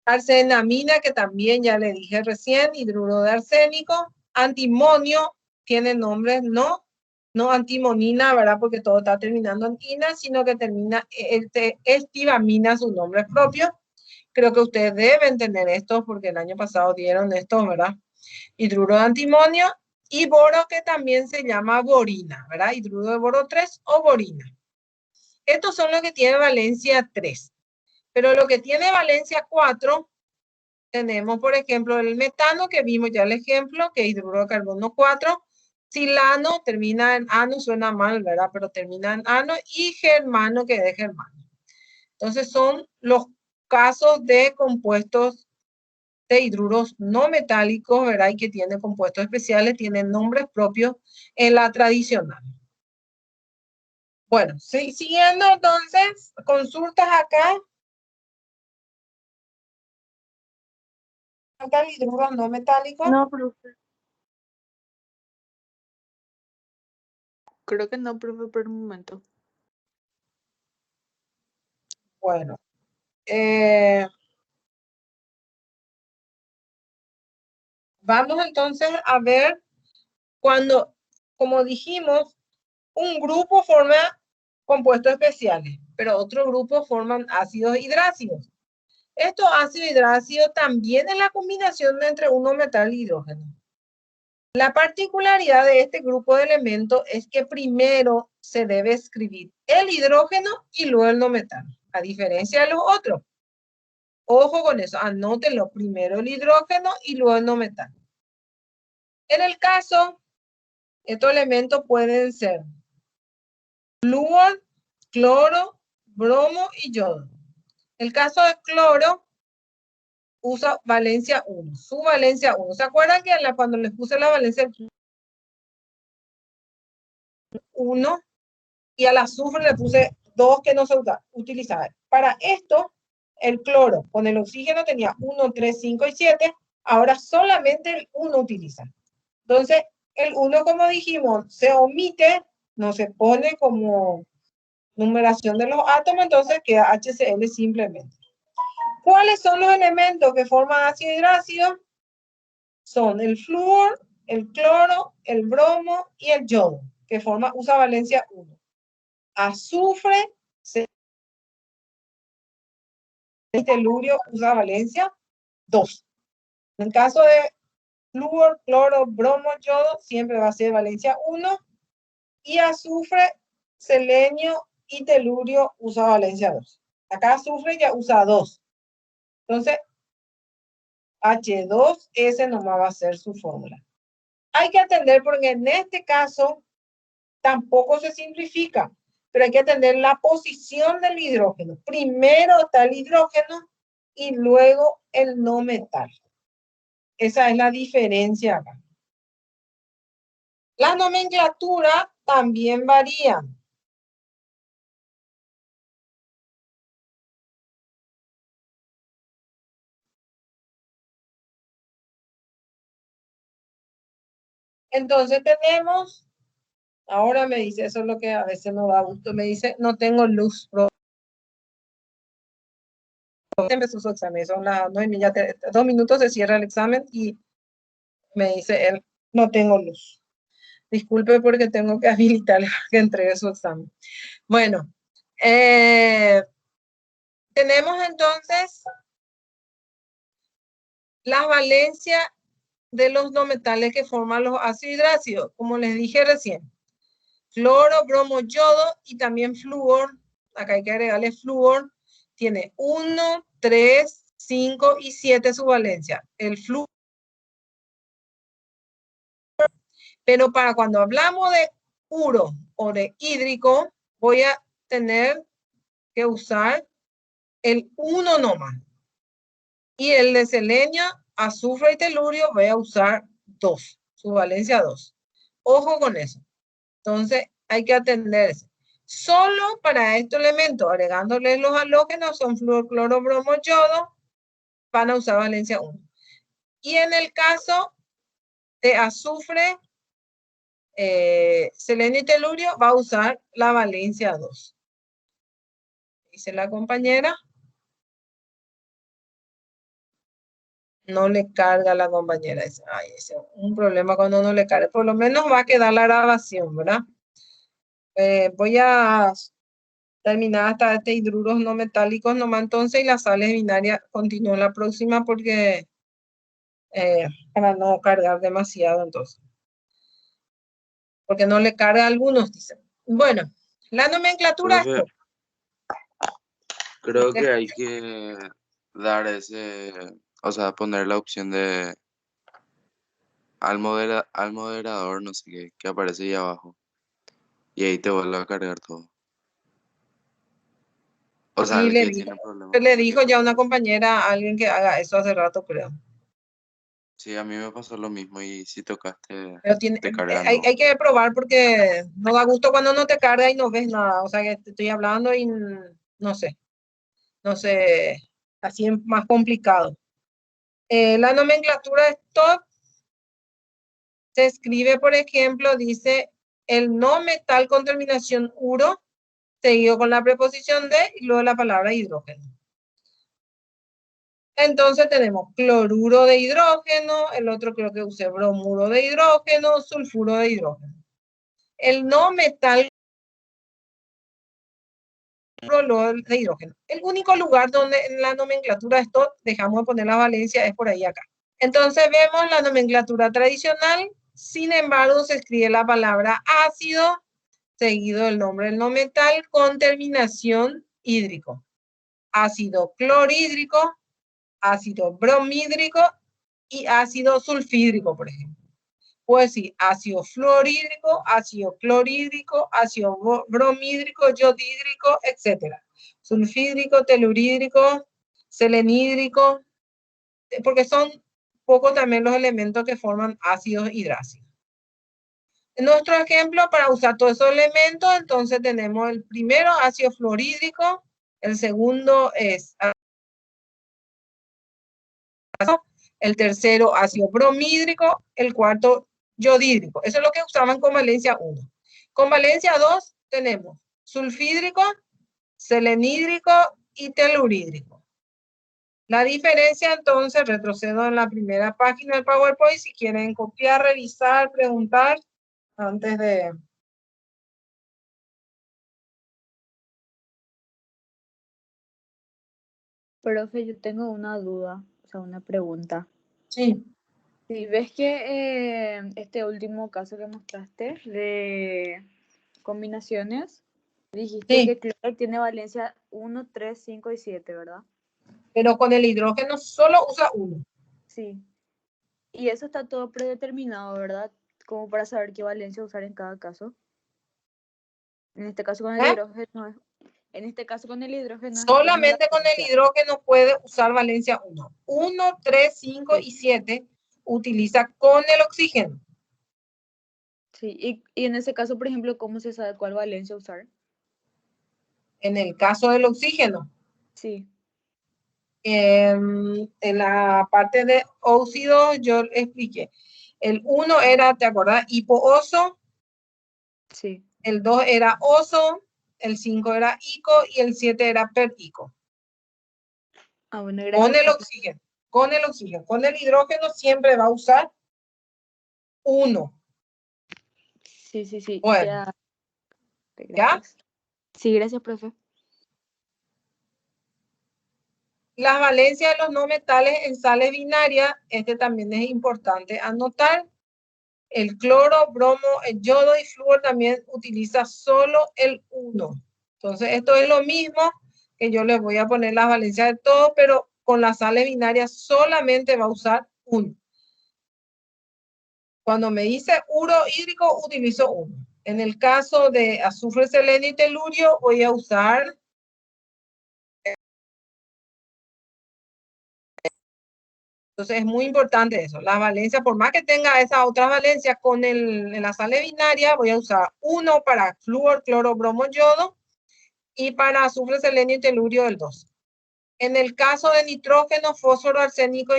Speaker 1: Arsenamina, que también ya le dije recién, hidruro de arsénico. Antimonio, tiene nombres, no antimonina, ¿verdad? Porque todo está terminando en ina, sino que termina estivamina, su nombre propio. Creo que ustedes deben tener estos porque el año pasado dieron estos, ¿verdad? Hidruro de antimonio y boro, que también se llama borina, ¿verdad? Hidruro de boro 3 o borina. Estos son los que tienen valencia 3. Pero lo que tiene valencia 4, tenemos, por ejemplo, el metano, que vimos ya el ejemplo, que es hidruro de carbono 4. Silano termina en ano, suena mal, ¿verdad? Pero termina en ano. Y germano, que es de germano. Entonces son los casos de compuestos de hidruros no metálicos, ¿verdad? Y que tienen compuestos especiales, tienen nombres propios en la tradicional. Bueno, siguiendo entonces, consultas acá. ¿Faltan hidruros no metálicos?
Speaker 5: No, profe.
Speaker 6: Creo que no, profe, por un momento.
Speaker 1: Bueno. Vamos entonces a ver cuando, como dijimos, un grupo forma compuestos especiales, pero otro grupo forman ácidos hidrácidos. Estos ácidos hidrácidos también es la combinación entre un no metal y hidrógeno. La particularidad de este grupo de elementos es que primero se debe escribir el hidrógeno y luego el no metal, a diferencia de los otros. Ojo con eso, anótenlo, primero el hidrógeno y luego el no metal. En el caso, estos elementos pueden ser flúor, cloro, bromo y yodo. El caso de cloro usa valencia 1, su valencia 1. ¿Se acuerdan que cuando les puse la valencia 1 y al azufre le puse 2 que no se utilizaba? Para esto, el cloro con el oxígeno tenía 1, 3, 5 y 7. Ahora solamente el 1 utiliza. Entonces, el 1, como dijimos, se omite, no se pone como numeración de los átomos, entonces queda HCl simplemente. ¿Cuáles son los elementos que forman ácido hidrácido? Son el flúor, el cloro, el bromo y el yodo, que usa valencia 1. Azufre, el telurio usa valencia 2. En el caso de flúor, cloro, bromo, yodo, siempre va a ser valencia 1. Y azufre, selenio y telurio usa valencia 2. Acá azufre ya usa 2. Entonces, H2S nomás va a ser su fórmula. Hay que atender porque en este caso tampoco se simplifica, pero hay que atender la posición del hidrógeno. Primero está el hidrógeno y luego el no metal. Esa es la diferencia acá. La nomenclatura también varía. Entonces tenemos, ahora me dice, eso es lo que a veces no da gusto, me dice, no tengo luz. Empezó su examen, son las 9, ya 2 minutos se cierra el examen y me dice él, no tengo luz. Disculpe porque tengo que habilitarle para que entregue su examen. Bueno, tenemos entonces la valencia de los no metales que forman los ácidos hidrácidos, como les dije recién. Cloro, bromo, yodo y también flúor. Acá hay que agregarle flúor. Tiene 1, 3, 5 y 7 su valencia. El flúor. Pero para cuando hablamos de puro o de hídrico, voy a tener que usar el 1 nomás. Y el de selenio, azufre y telurio voy a usar 2, su valencia 2. Ojo con eso. Entonces hay que atender eso. Solo para estos elementos, agregándoles los halógenos, son flúor, cloro, bromo, yodo, van a usar valencia 1. Y en el caso de azufre, selenio y telurio, va a usar la valencia 2. Dice la compañera. No le carga a la compañera. Ay, ese es un problema cuando no le carga. Por lo menos va a quedar la grabación, ¿verdad? Voy a terminar hasta este hidruros no metálicos nomás entonces, y las sales binarias continúo en la próxima porque para no cargar demasiado entonces. Porque no le carga a algunos, dicen. Bueno, la nomenclatura
Speaker 3: Profe,
Speaker 1: es...
Speaker 3: creo que hay que dar ese, o sea, poner la opción de al moderador, no sé qué, que aparece ahí abajo. Y ahí te vuelve a cargar todo. O sea,
Speaker 1: Sí,
Speaker 3: el que tiene problemas
Speaker 1: le
Speaker 3: con
Speaker 1: dijo ya una
Speaker 3: Wikipedia.
Speaker 1: compañera a alguien que haga eso hace rato, creo.
Speaker 3: Sí, a mí me pasó lo mismo y si tocaste,
Speaker 1: Pero
Speaker 3: te carga
Speaker 1: hay
Speaker 3: no.
Speaker 1: que probar porque no da gusto cuando no te carga y no ves nada. O sea, que te estoy hablando y no sé, así es más complicado. La nomenclatura stop se escribe, por ejemplo, dice el no metal con terminación uro, seguido con la preposición de y luego la palabra hidrógeno. Entonces tenemos cloruro de hidrógeno, el otro creo que usé bromuro de hidrógeno, sulfuro de hidrógeno. El no metal de hidrógeno. El único lugar donde en la nomenclatura esto dejamos de poner la valencia es por ahí acá. Entonces vemos la nomenclatura tradicional, sin embargo se escribe la palabra ácido, seguido del nombre del no metal con terminación hídrico. Ácido clorhídrico, ácido bromhídrico y ácido sulfídrico, por ejemplo. Puedo decir ácido fluorhídrico, ácido clorhídrico, ácido bromhídrico, yodhídrico, etc. Sulfídrico, telurídrico, selenídrico, porque son pocos también los elementos que forman ácidos hidrácidos. En nuestro ejemplo, para usar todos esos elementos, entonces tenemos el primero ácido fluorhídrico, el segundo es el tercero ácido bromhídrico, el cuarto yodhídrico. Eso es lo que usaban con valencia 1. Con valencia 2 tenemos sulfídrico, selenídrico y telurídrico. La diferencia entonces, retrocedo en la primera página del PowerPoint si quieren copiar, revisar, preguntar antes de...
Speaker 5: Profe, yo tengo una duda, o sea, una pregunta.
Speaker 1: Sí.
Speaker 5: Si ves que este último caso que mostraste de combinaciones, dijiste
Speaker 1: Sí,
Speaker 5: que cloro tiene valencia 1, 3, 5 y 7, ¿verdad?
Speaker 1: pero con el hidrógeno solo usa uno.
Speaker 5: Sí. Y eso está todo predeterminado, ¿verdad? Como para saber qué valencia usar en cada caso. En este caso con el hidrógeno, en este caso con el hidrógeno
Speaker 1: Solamente con el hidrógeno puede usar valencia 1. 1, 3, 5 y 7 utiliza con el oxígeno.
Speaker 5: Sí, y en ese caso, por ejemplo, ¿cómo se sabe cuál valencia usar?
Speaker 1: En el caso del oxígeno,
Speaker 5: Sí.
Speaker 1: en la parte de óxido yo expliqué. El 1 era, ¿te acordás? Hipooso.
Speaker 5: Sí.
Speaker 1: El 2 era oso. El 5 era ico y el 7 era perico.
Speaker 5: Ah, bueno,
Speaker 1: Con
Speaker 5: gracias.
Speaker 1: el oxígeno. Con el oxígeno. Con el hidrógeno siempre va a usar 1.
Speaker 5: Sí, sí, sí.
Speaker 1: Bueno.
Speaker 5: Ya.
Speaker 1: ¿Ya?
Speaker 5: Gracias. Sí, gracias, profe.
Speaker 1: Las valencias de los no metales en sales binarias, este también es importante anotar. El cloro, bromo, el yodo y flúor también utiliza solo el 1. Entonces, esto es lo mismo que yo les voy a poner las valencias de todo, pero con las sales binarias solamente va a usar 1. Cuando me dice uro hídrico, utilizo 1. En el caso de azufre, selenio y telurio, voy a usar Entonces es muy importante eso. La valencia, por más que tenga esas otras valencias en la sales binaria, voy a usar 1 para flúor, cloro, bromo, yodo y para azufre, selenio y telurio el 2. En el caso de nitrógeno, fósforo, arsénico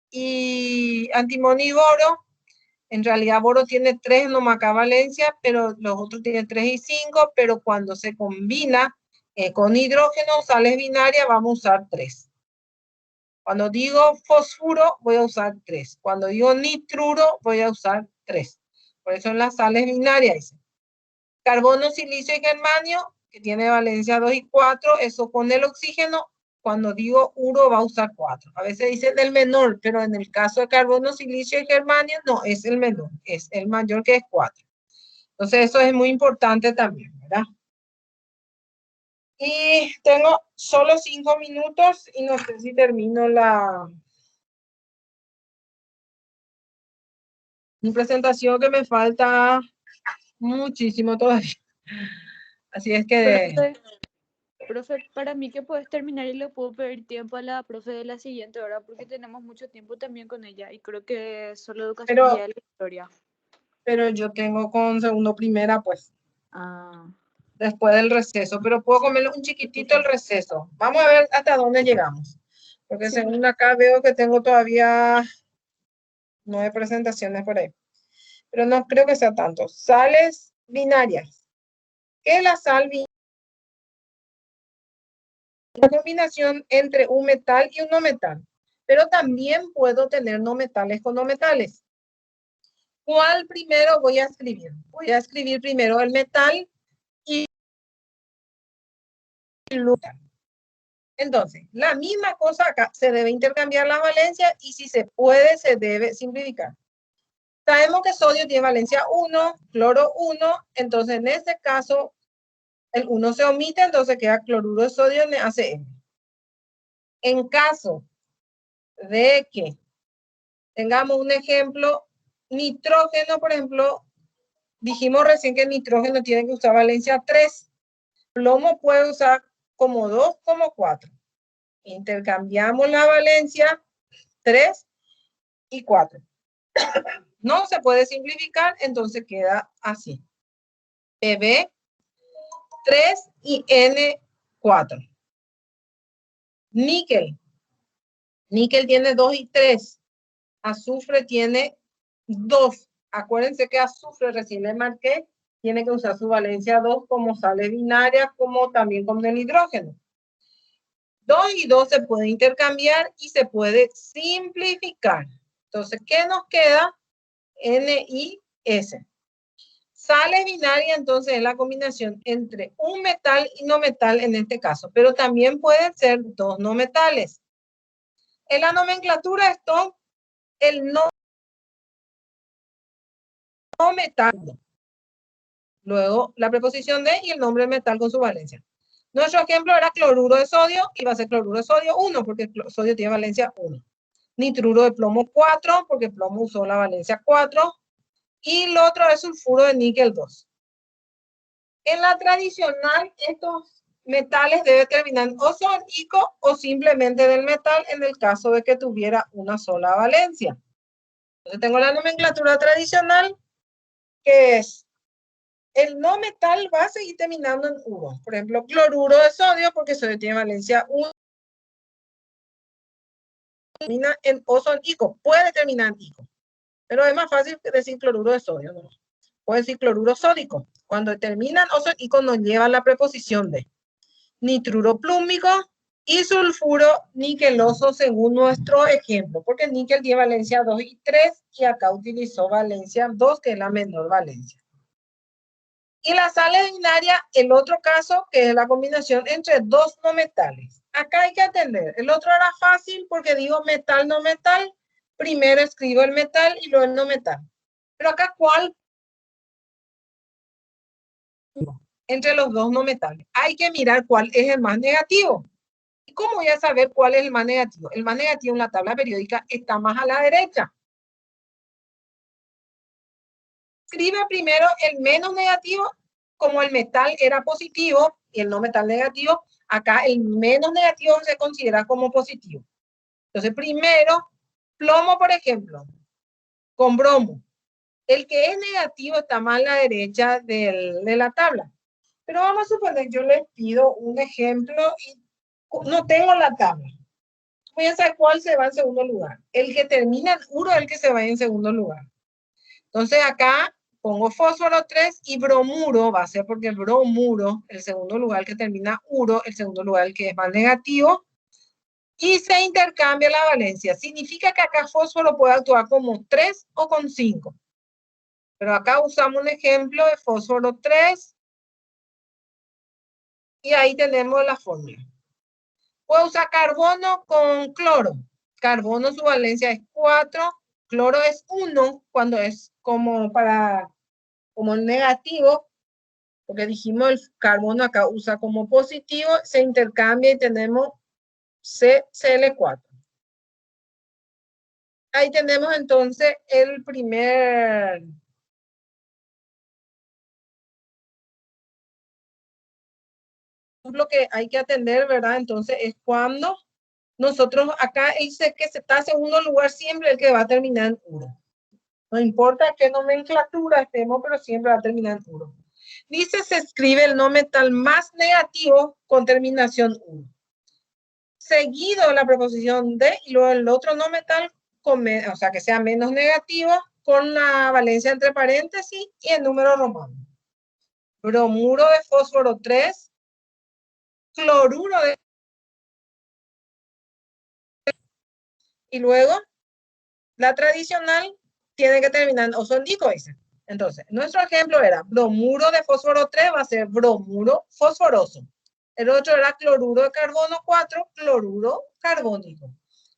Speaker 1: y antimonio y boro, en realidad boro tiene 3 nomás acá valencia, pero los otros tienen 3 y 5, pero cuando se combina con hidrógeno, sales binarias, vamos a usar 3. Cuando digo fósforo, voy a usar 3. Cuando digo nitruro, voy a usar 3. Por eso en las sales binarias dice carbono, silicio y germanio, que tiene valencia 2 y 4, eso con el oxígeno. Cuando digo uro va a usar 4. A veces dicen el menor, pero en el caso de carbono, silicio y germanio, no, es el menor, es el mayor que es 4. Entonces eso es muy importante también, ¿verdad? Y tengo solo 5 minutos y no sé si termino mi presentación, que me falta muchísimo todavía. Así es que...
Speaker 5: Profe, para mí que puedes terminar y le puedo pedir tiempo a la profe de la siguiente hora porque tenemos mucho tiempo también con ella y creo que solo educación
Speaker 1: Pero-
Speaker 5: vial y historia.
Speaker 1: Pero yo tengo con segundo primera, pues,
Speaker 5: Ah,
Speaker 1: después del receso. Pero puedo comerle un chiquitito el receso. Vamos a ver hasta dónde llegamos. Porque
Speaker 5: sí,
Speaker 1: según acá veo que tengo todavía 9 presentaciones por ahí. Pero no creo que sea tanto. Sales binarias. ¿Qué es la sal binaria? La combinación entre un metal y un no metal. Pero también puedo tener no metales con no metales. ¿Cuál primero voy a escribir? Voy a escribir primero el metal y el metal. Entonces, la misma cosa acá, se debe intercambiar las valencias y si se puede, se debe simplificar. Sabemos que sodio tiene valencia 1, cloro 1, entonces en este caso el 1 se omite, entonces queda cloruro de sodio NaCl. En caso de que tengamos un ejemplo, nitrógeno, por ejemplo, dijimos recién que el nitrógeno tiene que usar valencia 3, plomo puede usar como 2, como 4. Intercambiamos la valencia 3 y 4. No se puede simplificar, entonces queda así. Pb 3 y N4. Níquel. Níquel tiene 2 y 3. Azufre tiene 2. Acuérdense que azufre, recién le marqué, tiene que usar su valencia 2 como sales binarias, como también con el hidrógeno. 2 y 2 se puede intercambiar y se puede simplificar. Entonces, ¿qué nos queda? NiS. Sales binarias, entonces, es la combinación entre un metal y no metal en este caso, pero también pueden ser dos no metales. En la nomenclatura esto, el no metal. Luego, la preposición de y el nombre del metal con su valencia. Nuestro ejemplo era cloruro de sodio y va a ser cloruro de sodio 1 porque el sodio tiene valencia 1. Nitruro de plomo 4 porque plomo usó la valencia 4. Y lo otro es sulfuro de níquel 2. En la tradicional, estos metales deben terminar o son ico o simplemente del metal en el caso de que tuviera una sola valencia. Entonces tengo la nomenclatura tradicional, que es el no metal va a seguir terminando en 1. Por ejemplo, cloruro de sodio, porque sodio tiene valencia 1. Termina en o son ico, puede terminar en ico. Pero es más fácil decir cloruro de sodio, ¿no? Puede decir cloruro sódico. Cuando terminan o son ico nos lleva la preposición de nitruro plúmico y sulfuro niqueloso según nuestro ejemplo, porque el níquel tiene valencia 2 y 3 y acá utilizó valencia 2, que es la menor valencia. Y la sales binaria, el otro caso, que es la combinación entre dos no metales. Acá hay que atender. El otro era fácil porque digo metal, no metal. Primero escribo el metal y luego el no metal. Pero acá, ¿cuál? Entre los dos no metales. Hay que mirar cuál es el más negativo. ¿Y cómo voy a saber cuál es el más negativo? El más negativo en la tabla periódica está más a la derecha. Escribe primero el menos negativo, como el metal era positivo y el no metal negativo, acá el menos negativo se considera como positivo. Entonces primero Plomo, por ejemplo, con bromo. El que es negativo está más a la derecha de la tabla. Pero vamos a suponer, yo les pido un ejemplo y no tengo la tabla. Voy a saber cuál se va en segundo lugar. El que termina en uro es el que se va en segundo lugar. Entonces acá pongo fósforo 3 y bromuro, va a ser porque bromuro, el segundo lugar que termina uro, el segundo lugar el que es más negativo, y se intercambia la valencia. Significa que acá fósforo puede actuar como 3 o con 5. Pero acá usamos un ejemplo de fósforo 3 y ahí tenemos la fórmula. Puedo usar carbono con cloro. Carbono su valencia es 4, cloro es 1 cuando es como negativo, porque dijimos el carbono acá usa como positivo, se intercambia y tenemos CCl4. Ahí tenemos entonces el primer lo que hay que atender, ¿verdad? Entonces es cuando nosotros acá dice que se está en segundo lugar siempre el que va a terminar en uro. No importa qué nomenclatura estemos, pero siempre va a terminar en uro. Dice, se escribe el no metal más negativo con terminación 1. Seguido la preposición de y luego el otro no metal, o sea, que sea menos negativo, con la valencia entre paréntesis y el número romano. Bromuro de fósforo 3, cloruro de... Y luego, la tradicional tiene que terminar en osondico, dice. Entonces, nuestro ejemplo era bromuro de fósforo 3 va a ser bromuro fosforoso. El otro era cloruro de carbono 4, cloruro carbónico.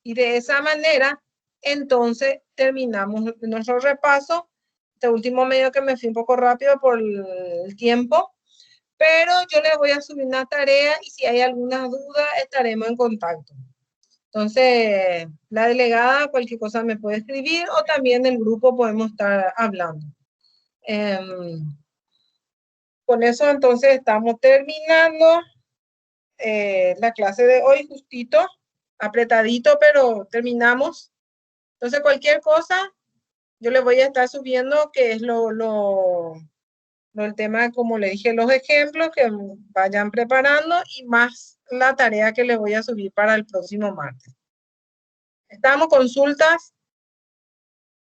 Speaker 1: Y de esa manera, entonces, terminamos nuestro repaso. Este último medio que me fui un poco rápido por el tiempo, pero yo les voy a subir una tarea y si hay alguna duda, estaremos en contacto. Entonces, la delegada, cualquier cosa me puede escribir o también en el grupo podemos estar hablando. Con eso, entonces, estamos terminando la clase de hoy justito, apretadito, pero terminamos. Entonces, cualquier cosa, yo les voy a estar subiendo, que es el tema, como le dije, los ejemplos que vayan preparando y más la tarea que les voy a subir para el próximo martes. ¿Estamos consultas?